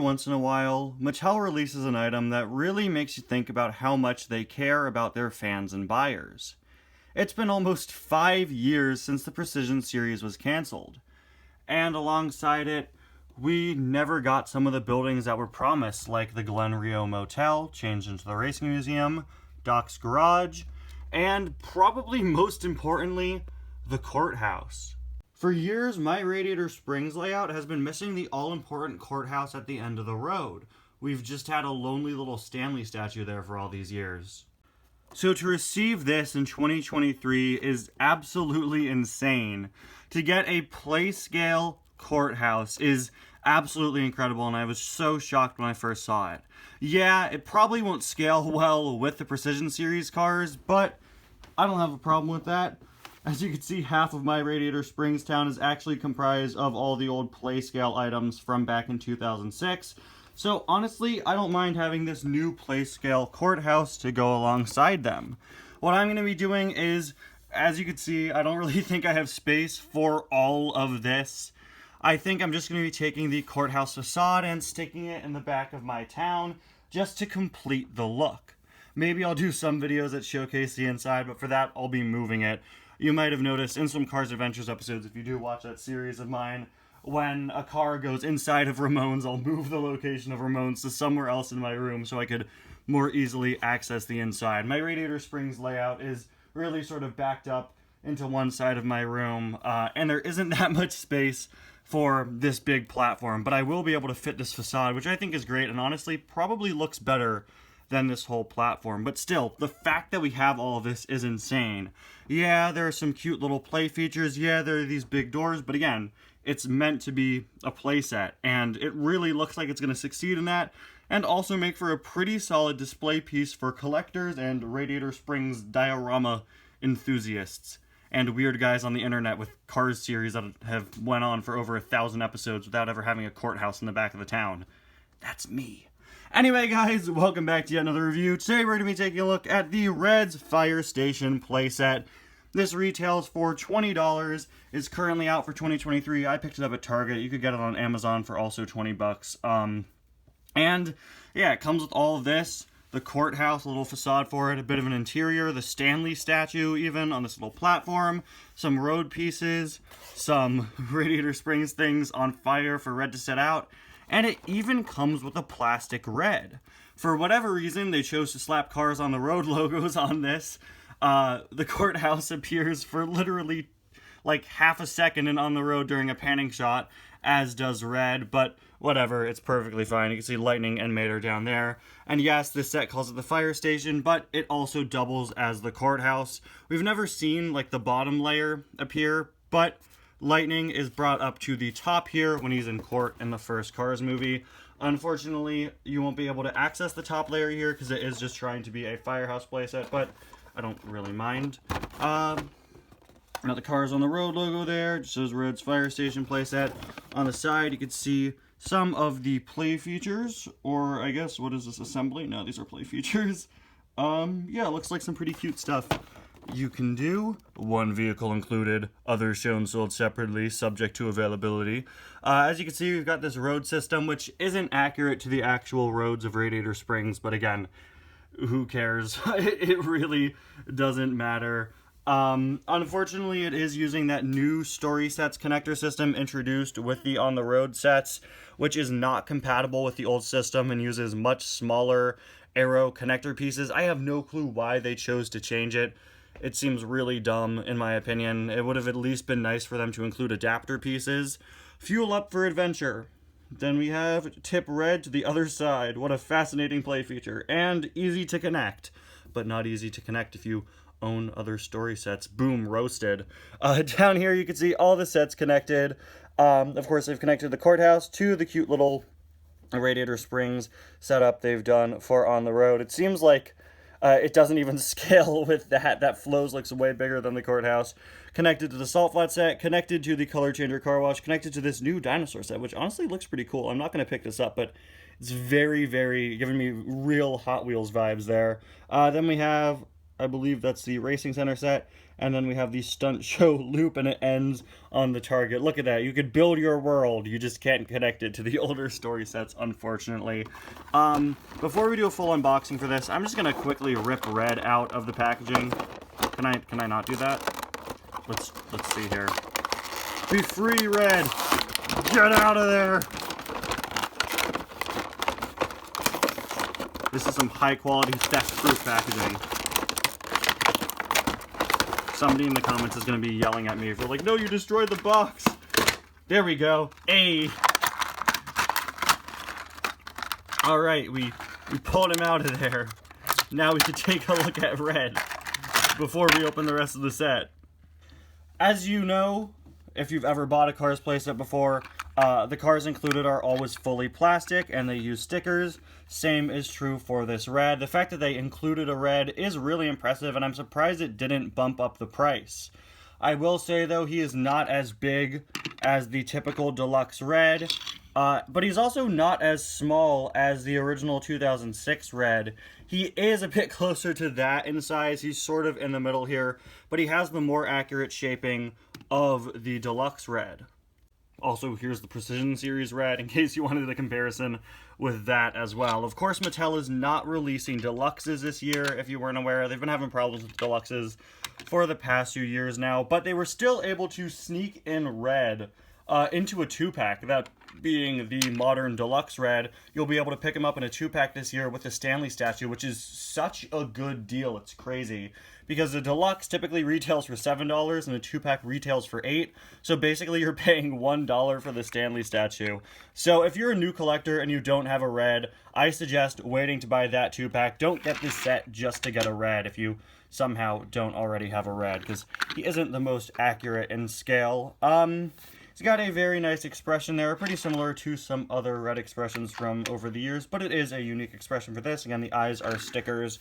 once in a while, Mattel releases an item that really makes you think about how much they care about their fans and buyers. It's been almost 5 years since the Precision series was cancelled, and alongside it, we never got some of the buildings that were promised, like the Glen Rio Motel, changed into the Racing Museum, Doc's Garage, and probably most importantly, the Courthouse. For years, my Radiator Springs layout has been missing the all-important courthouse at the end of the road. We've just had a lonely little Stanley statue there for all these years. So to receive this in 2023 is absolutely insane. To get a play-scale courthouse is absolutely incredible, and I was so shocked when I first saw it. Yeah, it probably won't scale well with the Precision Series cars, but I don't have a problem with that. As you can see, half of my Radiator Springs town is actually comprised of all the old play-scale items from back in 2006. So honestly, I don't mind having this new play-scale courthouse to go alongside them. What I'm going to be doing is, as you can see, I don't really think I have space for all of this. I think I'm just going to be taking the courthouse facade and sticking it in the back of my town just to complete the look. Maybe I'll do some videos that showcase the inside, but for that, I'll be moving it. You might have noticed in some Cars Adventures episodes, if you do watch that series of mine, when a car goes inside of Ramon's, I'll move the location of Ramon's to somewhere else in my room so I could more easily access the inside. My Radiator Springs layout is really sort of backed up into one side of my room, and there isn't that much space for this big platform, but I will be able to fit this facade, which I think is great, and honestly probably looks better than this whole platform. But still, the fact that we have all of this is insane. Yeah, there are some cute little play features. Yeah, there are these big doors, but again, it's meant to be a playset, and it really looks like it's going to succeed in that, and also make for a pretty solid display piece for collectors and Radiator Springs diorama enthusiasts, and weird guys on the internet with Cars series that have went on for over 1,000 episodes without ever having a courthouse in the back of the town. That's me. Anyway, guys, welcome back to yet another review. Today we're going to be taking a look at the Red's Fire Station playset. This retails for $20, is currently out for 2023. I picked it up at Target. You could get it on Amazon for also 20 bucks. And yeah, it comes with all of this. The courthouse, a little facade for it, a bit of an interior, the Stanley statue even on this little platform, some road pieces, some Radiator Springs things on fire for Red to set out, and it even comes with a plastic Red. For whatever reason, they chose to slap Cars on the Road logos on this. The courthouse appears for literally like half a second and on the road during a panning shot, as does Red, but whatever, it's perfectly fine. You can see Lightning and Mater down there. And yes, this set calls it the fire station, but it also doubles as the courthouse. We've never seen like the bottom layer appear, but Lightning is brought up to the top here when he's in court in the first Cars movie. Unfortunately, you won't be able to access the top layer here because it is just trying to be a Firehouse playset, but I don't really mind. Got the Cars on the Road logo there, just says Red's Fire Station playset. On the side, you can see some of the play features, or I guess, what is this, assembly? No, these are play features. Yeah, it looks like some pretty cute stuff you can do. One vehicle included, others shown sold separately, subject to availability. As you can see, we've got this road system, which isn't accurate to the actual roads of Radiator Springs, but again, who cares? It really doesn't matter. Unfortunately, it is using that new Story Sets connector system introduced with the On the Road sets, which is not compatible with the old system and uses much smaller Arrow connector pieces. I have no clue why they chose to change it. It seems really dumb, in my opinion. It would have at least been nice for them to include adapter pieces. Fuel up for adventure. Then we have Tip Red to the other side. What a fascinating play feature. And easy to connect, but not easy to connect if you own other story sets. Boom, roasted. Down here you can see all the sets connected. Of course, they've connected the courthouse to the cute little Radiator Springs setup they've done for On the Road. It seems like it doesn't even scale with that. That flows looks way bigger than the courthouse. Connected to the Salt Flat set, connected to the Color Changer Car Wash, connected to this new dinosaur set, which honestly looks pretty cool. I'm not going to pick this up, but it's very, very giving me real Hot Wheels vibes there. Then we have I believe that's the Racing Center set. And then we have the Stunt Show loop, and it ends on the target. Look at that. You could build your world. You just can't connect it to the older story sets, unfortunately. Before we do a full unboxing for this, I'm just going to quickly rip Red out of the packaging. Can I not do that? Let's see here. Be free, Red! Get out of there! This is some high-quality, theft-proof packaging. Somebody in the comments is going to be yelling at me for like, no, you destroyed the box. There we go. Hey. All right, we pulled him out of there. Now we can take a look at Red before we open the rest of the set. As you know, if you've ever bought a Cars playset before, the cars included are always fully plastic and they use stickers. Same is true for this Red. The fact that they included a Red is really impressive, and I'm surprised it didn't bump up the price. I will say, though, he is not as big as the typical deluxe Red, but he's also not as small as the original 2006 Red. He is a bit closer to that in size. He's sort of in the middle here, but he has the more accurate shaping of the deluxe Red. Also, here's the Precision Series Red, in case you wanted a comparison with that as well. Of course, Mattel is not releasing deluxes this year, if you weren't aware. They've been having problems with deluxes for the past few years now, but they were still able to sneak in Red into a 2-pack, that being the modern deluxe Red. You'll be able to pick him up in a 2-pack this year with the Stanley statue, which is such a good deal. It's crazy. Because the deluxe typically retails for $7 and a 2-pack retails for $8. So basically you're paying $1 for the Stanley statue. So if you're a new collector and you don't have a Red, I suggest waiting to buy that 2-pack. Don't get this set just to get a Red if you somehow don't already have a Red, because he isn't the most accurate in scale. He's got a very nice expression there, pretty similar to some other Red expressions from over the years, but it is a unique expression for this. Again, the eyes are stickers.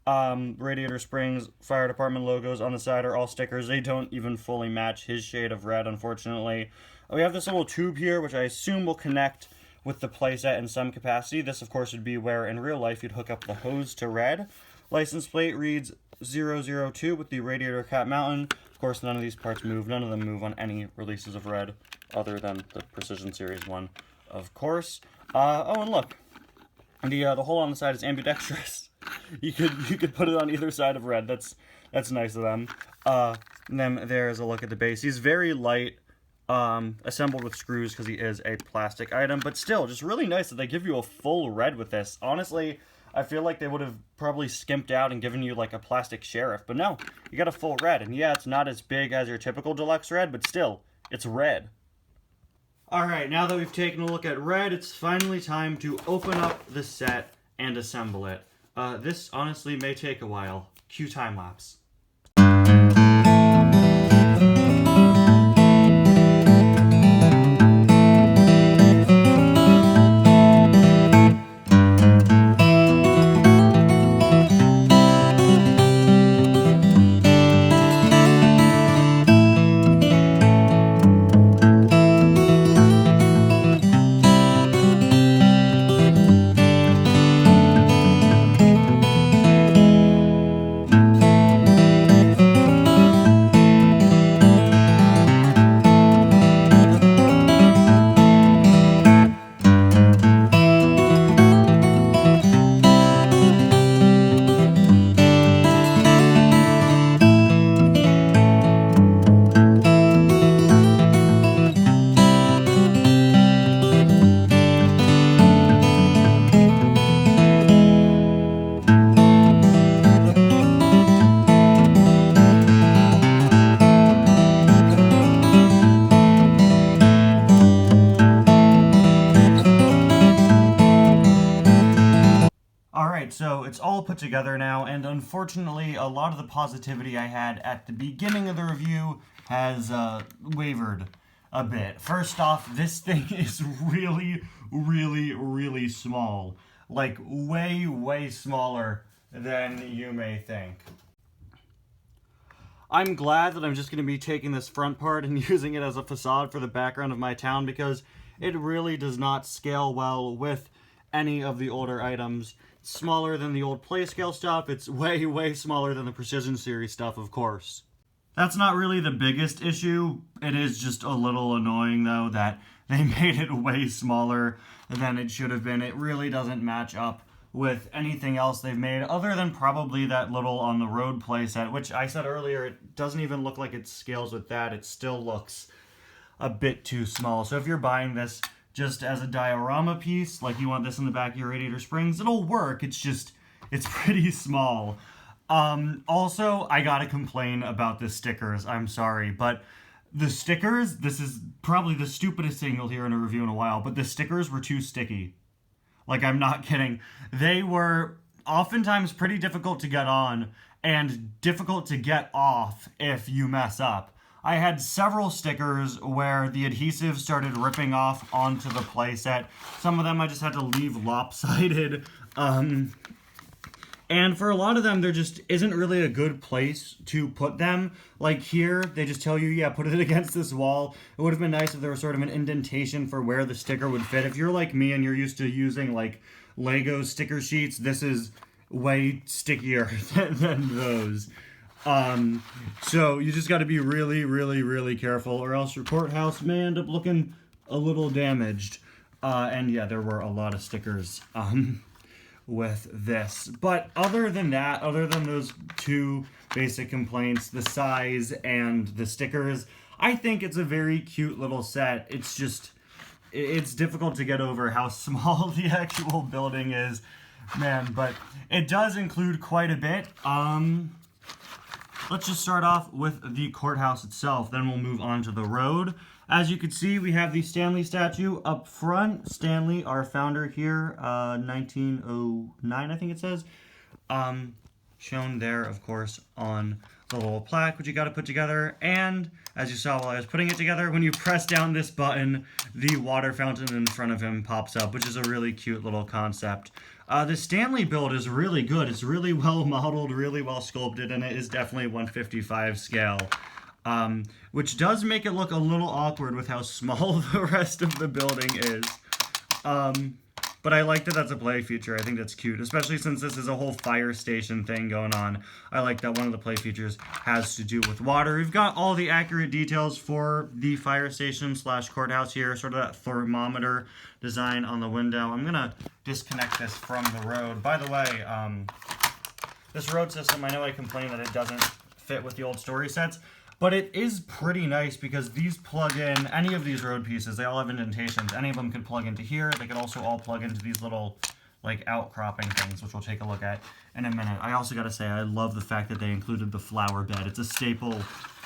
Radiator springs, fire department logos on the side are all stickers. They don't even fully match his shade of red, unfortunately. We have this little tube here, which I assume will connect with the playset in some capacity. This, of course, would be where in real life you'd hook up the hose to Red. License plate reads 002 with the radiator cap mountain. Of course, none of these parts move. None of them move on any releases of Red, other than the Precision Series one, of course. Oh, and look, the hole on the side is ambidextrous. You could put it on either side of Red. That's nice of them. And then there's a look at the base. He's very light, assembled with screws because he is a plastic item, but still, just really nice that they give you a full Red with this. Honestly, I feel like they would have probably skimped out and given you like a plastic Sheriff, but no, you got a full Red, and yeah, it's not as big as your typical deluxe Red, but still, it's Red. Alright, now that we've taken a look at Red, it's finally time to open up the set and assemble it. This honestly may take a while. Cue time lapse. So it's all put together now, and unfortunately a lot of the positivity I had at the beginning of the review has wavered a bit. First off, this thing is really, really, really small. Like, way, way smaller than you may think. I'm glad that I'm just going to be taking this front part and using it as a facade for the background of my town, because it really does not scale well with any of the older items. smaller than the old Playscale stuff. It's way, way smaller than the Precision Series stuff, of course. That's not really the biggest issue. It is just a little annoying, though, that they made it way smaller than it should have been. It really doesn't match up with anything else they've made, other than probably that little on the road playset, which I said earlier, it doesn't even look like it scales with that. It still looks a bit too small. So if you're buying this just as a diorama piece, like you want this in the back of your radiator springs, it'll work. It's pretty small. Also, I gotta complain about the stickers. I'm sorry, but the stickers, this is probably the stupidest thing you'll hear in a review in a while, but the stickers were too sticky. Like, I'm not kidding. They were oftentimes pretty difficult to get on and difficult to get off if you mess up. I had several stickers where the adhesive started ripping off onto the playset. Some of them I just had to leave lopsided. And for a lot of them, there just isn't really a good place to put them. Like here, they just tell you, yeah, put it against this wall. It would have been nice if there was sort of an indentation for where the sticker would fit. If you're like me and you're used to using like Lego sticker sheets, this is way stickier than those. So you just got to be really, really, really careful, or else your courthouse may end up looking a little damaged. And yeah, there were a lot of stickers with this. But other than that, other than those two basic complaints, the size and the stickers, I think it's a very cute little set. It's just, it's difficult to get over how small the actual building is, man, but it does include quite a bit. Let's just start off with the courthouse itself, then we'll move on to the road. As you can see, we have the Stanley statue up front. Stanley, our founder here, 1909, I think it says. Shown there, of course, on the little plaque, which you got to put together. And as you saw while I was putting it together, when you press down this button, the water fountain in front of him pops up, which is a really cute little concept. The Stanley build is really good. It's really well modeled, really well sculpted, and it is definitely 1/55 scale. Which does make it look a little awkward with how small the rest of the building is. But I like that that's a play feature. I think that's cute, especially since this is a whole fire station thing going on. I like that one of the play features has to do with water. We've got all the accurate details for the fire station / courthouse here, sort of that thermometer design on the window. I'm gonna disconnect this from the road. By the way, this road system, I know I complain that it doesn't fit with the old story sets, but it is pretty nice because these plug in, any of these road pieces, they all have indentations. Any of them could plug into here. They could also all plug into these little, like, outcropping things, which we'll take a look at in a minute. I also gotta say, I love the fact that they included the flower bed. It's a staple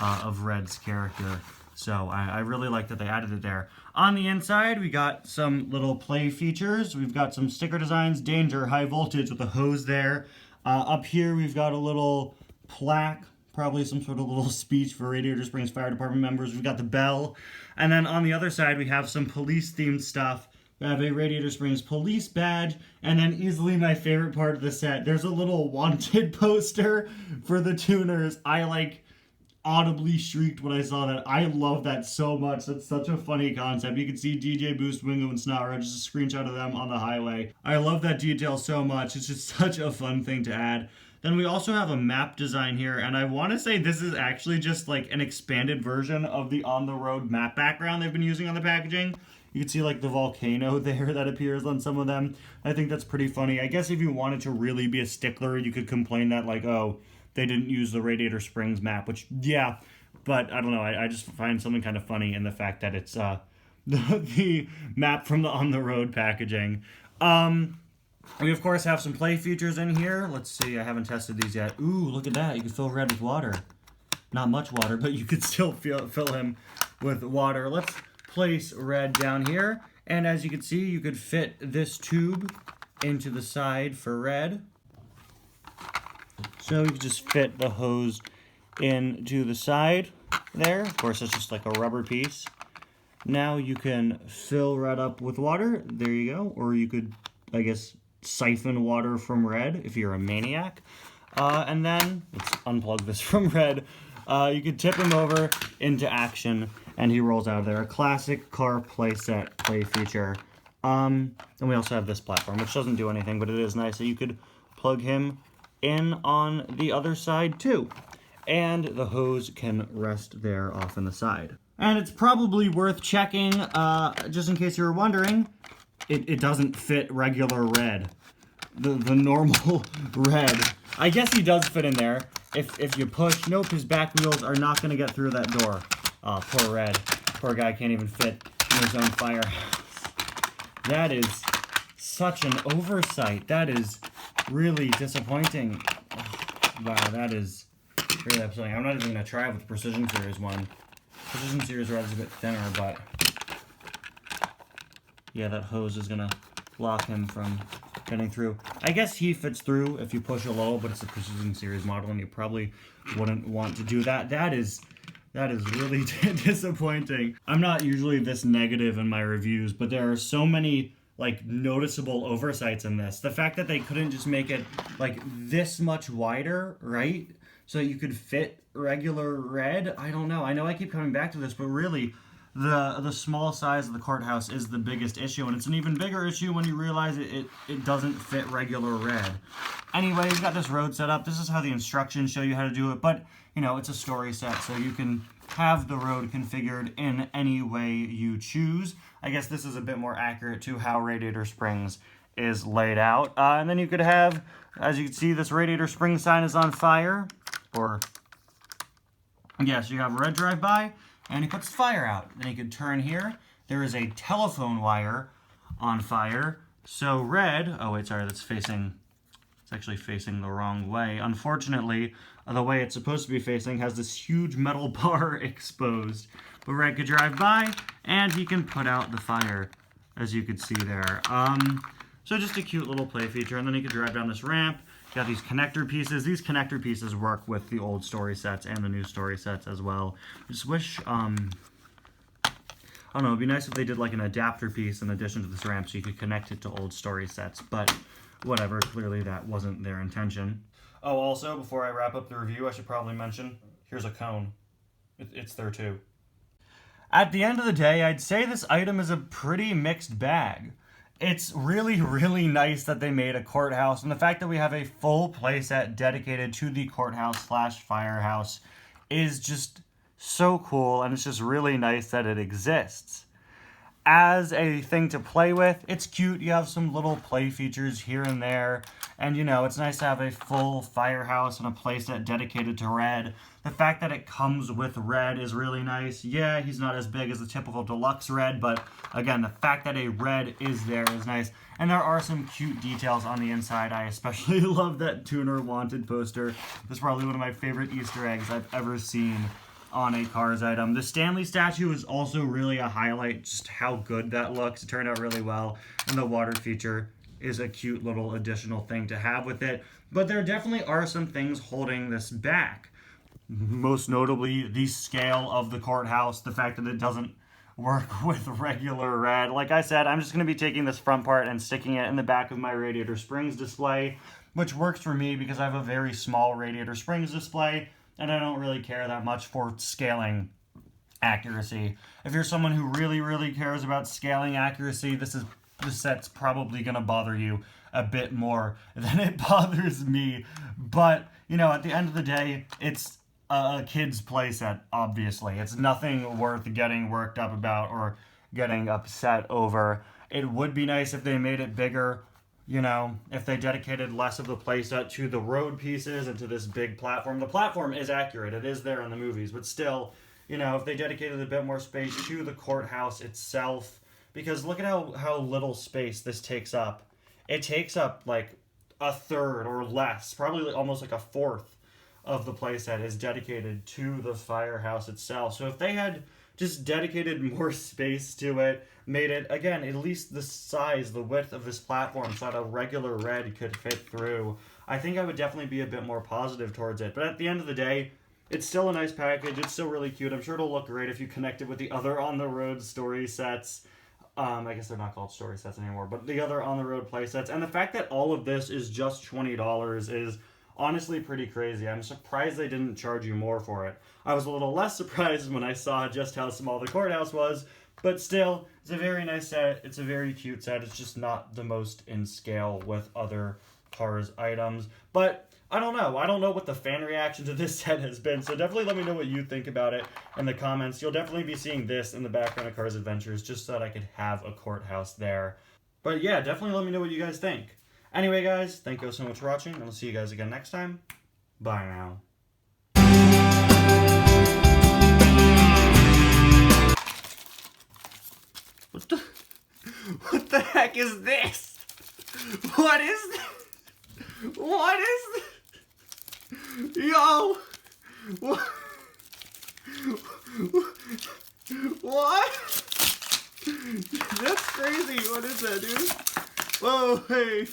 of Red's character, so I really like that they added it there. On the inside, we got some little play features. We've got some sticker designs, danger, high voltage with a hose there. Up here, we've got a little plaque, probably some sort of little speech for Radiator Springs Fire Department members. We've got the bell. And then on the other side, we have some police-themed stuff. We have a Radiator Springs police badge. And then easily my favorite part of the set, there's a little wanted poster for the tuners. I, like, audibly shrieked when I saw that. I love that so much. That's such a funny concept. You can see DJ Boost, Wingo, and Snot, just a screenshot of them on the highway. I love that detail so much. It's just such a fun thing to add. Then we also have a map design here, and I want to say this is actually just like an expanded version of the on-the-road map background they've been using on the packaging. You can see like the volcano there that appears on some of them. I think that's pretty funny. I guess if you wanted to really be a stickler, you could complain that like, oh, they didn't use the Radiator Springs map, which, yeah, but I don't know. I just find something kind of funny in the fact that it's the map from the on-the-road packaging. We, of course, have some play features in here. Let's see, I haven't tested these yet. Ooh, look at that. You can fill Red with water. Not much water, but you could still fill him with water. Let's place Red down here. And as you can see, you could fit this tube into the side for Red. So you could just fit the hose into the side there. Of course, it's just like a rubber piece. Now you can fill Red up with water. There you go. Or you could, I guess, siphon water from Red if you're a maniac. And then, let's unplug this from Red. You could tip him over into action and he rolls out of there. A classic car playset play feature. And we also have this platform, which doesn't do anything, but it is nice that you could plug him in on the other side too. And the hose can rest there off in the side. And it's probably worth checking, just in case you were wondering, it doesn't fit regular red. The normal red. I guess he does fit in there. If you push, nope, his back wheels are not going to get through that door. Oh, poor red. Poor guy can't even fit in his own firehouse. That is such an oversight. That is really disappointing. Wow, that is really upsetting. I'm not even going to try with the Precision Series one. Precision Series Red is a bit thinner, but yeah, that hose is going to block him from getting through. I guess he fits through if you push a little, but it's a Precision Series model, and you probably wouldn't want to do that. That is really disappointing. I'm not usually this negative in my reviews, but there are so many like noticeable oversights in this. The fact that they couldn't just make it like this much wider, right? So you could fit regular red. I don't know. I know I keep coming back to this, but really the small size of the courthouse is the biggest issue, and it's an even bigger issue when you realize it doesn't fit regular red. Anyway, you've got this road set up. This is how the instructions show you how to do it, but you know, it's a story set, so you can have the road configured in any way you choose. I guess this is a bit more accurate to how Radiator Springs is laid out. And then you could have, as you can see, this Radiator Springs sign is on fire, or yes, you have red drive by, and he puts the fire out. Then you could turn here. There is a telephone wire on fire. So red, oh wait, sorry, it's actually facing the wrong way. Unfortunately, the way it's supposed to be facing has this huge metal bar exposed. But red could drive by, and he can put out the fire, as you could see there. So just a cute little play feature, and then he could drive down this ramp. You got these connector pieces. These connector pieces work with the old story sets and the new story sets as well. I just wish, I don't know, it'd be nice if they did like an adapter piece in addition to this ramp so you could connect it to old story sets, but whatever, clearly that wasn't their intention. Oh, also, before I wrap up the review, I should probably mention, here's a cone. It's there too. At the end of the day, I'd say this item is a pretty mixed bag. It's really, really nice that they made a courthouse, and the fact that we have a full playset dedicated to the courthouse/firehouse is just so cool, and it's just really nice that it exists. As a thing to play with, it's cute. You have some little play features here and there, and you know, it's nice to have a full firehouse and a playset dedicated to red. The fact that it comes with red is really nice. Yeah, he's not as big as the typical deluxe red, but again, the fact that a red is there is nice. And there are some cute details on the inside. I especially love that Tuner Wanted poster. That's probably one of my favorite Easter eggs I've ever seen on a Cars item. The Stanley statue is also really a highlight, just how good that looks. It turned out really well, and the water feature is a cute little additional thing to have with it. But there definitely are some things holding this back. Most notably, the scale of the courthouse, the fact that it doesn't work with regular red. Like I said, I'm just going to be taking this front part and sticking it in the back of my Radiator Springs display, which works for me because I have a very small Radiator Springs display, and I don't really care that much for scaling accuracy. If you're someone who really, really cares about scaling accuracy, this set's probably going to bother you a bit more than it bothers me. But, you know, at the end of the day, it's a kid's playset, obviously. It's nothing worth getting worked up about or getting upset over. It would be nice if they made it bigger. You know, if they dedicated less of the playset to the road pieces and to this big platform. The platform is accurate. It is there in the movies. But still, you know, if they dedicated a bit more space to the courthouse itself. Because look at how little space this takes up. It takes up like a third or less, probably almost like a fourth of the playset is dedicated to the firehouse itself. So if they had just dedicated more space to it, made it, again, at least the size, the width of this platform so that a regular red could fit through, I think I would definitely be a bit more positive towards it. But at the end of the day, it's still a nice package. It's still really cute. I'm sure it'll look great if you connect it with the other on-the-road story sets. I guess they're not called story sets anymore, but the other on-the-road play sets. And the fact that all of this is just $20 is honestly pretty crazy. I'm surprised they didn't charge you more for it. I was a little less surprised when I saw just how small the courthouse was, But still, it's a very nice set. It's a very cute set. It's just not the most in scale with other Cars items. But I don't know. I don't know what the fan reaction to this set has been, so definitely let me know what you think about it in the comments. You'll definitely be seeing this in the background of Cars Adventures just so that I could have a courthouse there. But yeah, definitely let me know what you guys think. Anyway, guys, thank you so much for watching, and I'll see you guys again next time. Bye now. What the heck is this? What is this? What is this? Yo! What? What? That's crazy. What is that, dude? Whoa, hey.